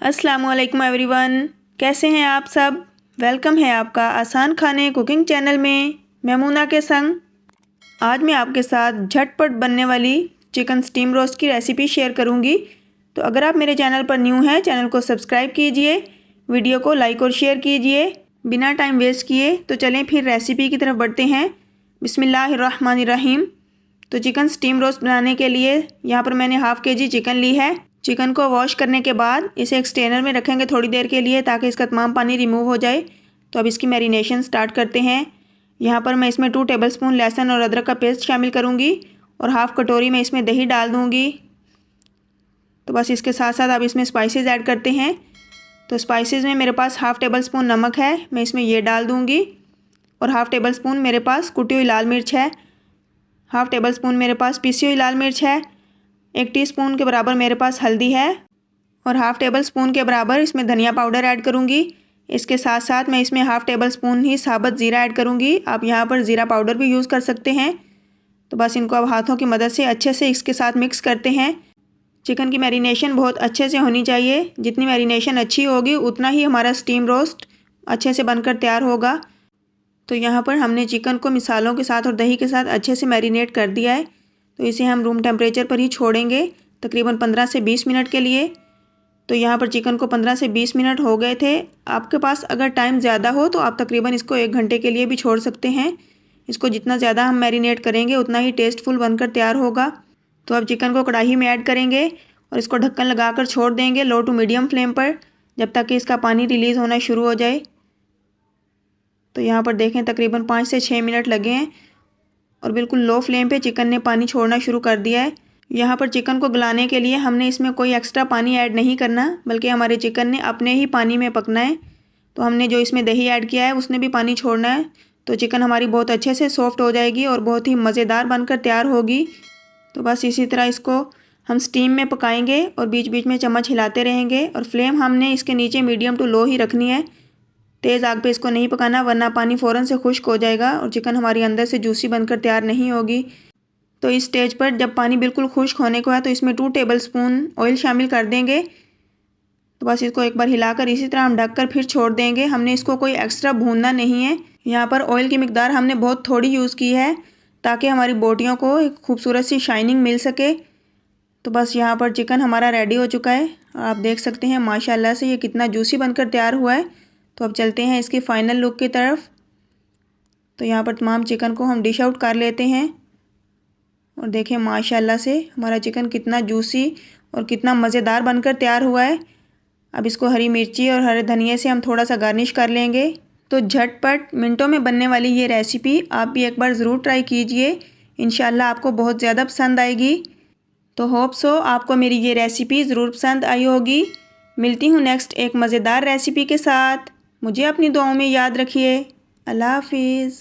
अस्सलामुअलैकुम एवरीवन, कैसे हैं आप सब। वेलकम है आपका आसान खाने कुकिंग चैनल में मेमूना के संग। आज मैं आपके साथ झटपट बनने वाली चिकन स्टीम रोस्ट की रेसिपी शेयर करूंगी। तो अगर आप मेरे चैनल पर न्यू हैं, चैनल को सब्सक्राइब कीजिए, वीडियो को लाइक और शेयर कीजिए। बिना टाइम वेस्ट किए तो चलें फिर रेसिपी की तरफ बढ़ते हैं। बिस्मिल्लाहिर्रहमानिर्रहीम। तो चिकन स्टीम रोस्ट बनाने के लिए यहाँ पर मैंने हाफ़ के जी चिकन ली है। चिकन को वॉश करने के बाद इसे एक स्ट्रेनर में रखेंगे थोड़ी देर के लिए, ताकि इसका तमाम पानी रिमूव हो जाए। तो अब इसकी मैरिनेशन स्टार्ट करते हैं। यहाँ पर मैं इसमें 2 टेबलस्पून लहसुन और अदरक का पेस्ट शामिल करूँगी और हाफ़ कटोरी में इसमें दही डाल दूँगी। तो बस इसके साथ साथ अब इसमें स्पाइसेस ऐड करते हैं। तो स्पाइसेस में मेरे पास हाफ़ टेबल स्पून नमक है, मैं इसमें ये डाल दूँगी। और हाफ़ टेबल स्पून मेरे पास कुटी हुई लाल मिर्च है। हाफ़ टेबल स्पून मेरे पास पिसी हुई लाल मिर्च है। 1 टीस्पून के बराबर मेरे पास हल्दी है और हाफ़ टेबल स्पून के बराबर इसमें धनिया पाउडर ऐड करूँगी। इसके साथ साथ मैं इसमें हाफ़ टेबल स्पून ही साबुत ज़ीरा ऐड करूँगी। आप यहाँ पर ज़ीरा पाउडर भी यूज़ कर सकते हैं। तो बस इनको अब हाथों की मदद से अच्छे से इसके साथ मिक्स करते हैं। चिकन की मैरिनेशन बहुत अच्छे से होनी चाहिए। जितनी मैरिनेशन अच्छी होगी उतना ही हमारा स्टीम रोस्ट अच्छे से बनकर तैयार होगा। तो यहाँ पर हमने चिकन को मिसालों के साथ और दही के साथ अच्छे से मैरिनेट कर दिया है। तो इसे हम रूम टेम्परेचर पर ही छोड़ेंगे तकरीबन 15 से 20 मिनट के लिए। तो यहाँ पर चिकन को 15 से 20 मिनट हो गए थे। आपके पास अगर टाइम ज़्यादा हो तो आप तकरीबन इसको 1 घंटे के लिए भी छोड़ सकते हैं। इसको जितना ज़्यादा हम मैरिनेट करेंगे उतना ही टेस्टफुल बनकर तैयार होगा। तो अब चिकन को कढ़ाई में ऐड करेंगे और इसको ढक्कन लगाकर छोड़ देंगे लो टू मीडियम फ्लेम पर, जब तक कि इसका पानी रिलीज़ होना शुरू हो जाए। तो यहाँ पर देखें तकरीबन 5 से 6 मिनट लगे हैं और बिल्कुल लो फ्लेम पे चिकन ने पानी छोड़ना शुरू कर दिया है। यहाँ पर चिकन को गलाने के लिए हमने इसमें कोई एक्स्ट्रा पानी ऐड नहीं करना, बल्कि हमारे चिकन ने अपने ही पानी में पकना है। तो हमने जो इसमें दही ऐड किया है उसने भी पानी छोड़ना है। तो चिकन हमारी बहुत अच्छे से सॉफ्ट हो जाएगी और बहुत ही मज़ेदार बनकर तैयार होगी। तो बस इसी तरह इसको हम स्टीम में पकाएंगे और बीच बीच में चम्मच हिलाते रहेंगे। और फ्लेम हमने इसके नीचे मीडियम टू लो ही रखनी है। तेज़ आग पे इसको नहीं पकाना, वरना पानी फ़ौरन से खुश्क हो जाएगा और चिकन हमारी अंदर से जूसी बनकर तैयार नहीं होगी। तो इस स्टेज पर जब पानी बिल्कुल खुश्क होने को है तो इसमें 2 टेबलस्पून ऑयल शामिल कर देंगे। तो बस इसको एक बार हिलाकर इसी तरह हम ढककर फिर छोड़ देंगे। हमने इसको कोई एक्स्ट्रा भूनना नहीं है। यहाँ पर ऑयल की मिकदार हमने बहुत थोड़ी यूज़ की है, ताकि हमारी बोटियों को एक खूबसूरत सी शाइनिंग मिल सके। तो बस यहाँ पर चिकन हमारा रेडी हो चुका है। आप देख सकते हैं माशाल्लाह से ये कितना जूसी बनकर तैयार हुआ है। तो अब चलते हैं इसकी फ़ाइनल लुक की तरफ। तो यहाँ पर तमाम चिकन को हम डिश आउट कर लेते हैं और देखें माशाल्लाह से हमारा चिकन कितना जूसी और कितना मज़ेदार बनकर तैयार हुआ है। अब इसको हरी मिर्ची और हरे धनिए से हम थोड़ा सा गार्निश कर लेंगे। तो झटपट मिनटों में बनने वाली ये रेसिपी आप भी एक बार ज़रूर ट्राई कीजिए। इंशाल्लाह आपको बहुत ज़्यादा पसंद आएगी। तो होप सो आपको मेरी ये रेसिपी ज़रूर पसंद आई होगी। मिलती हूँ नेक्स्ट एक मज़ेदार रेसिपी के साथ। मुझे अपनी दुआओं में याद रखिए। अल्लाह हाफिज़।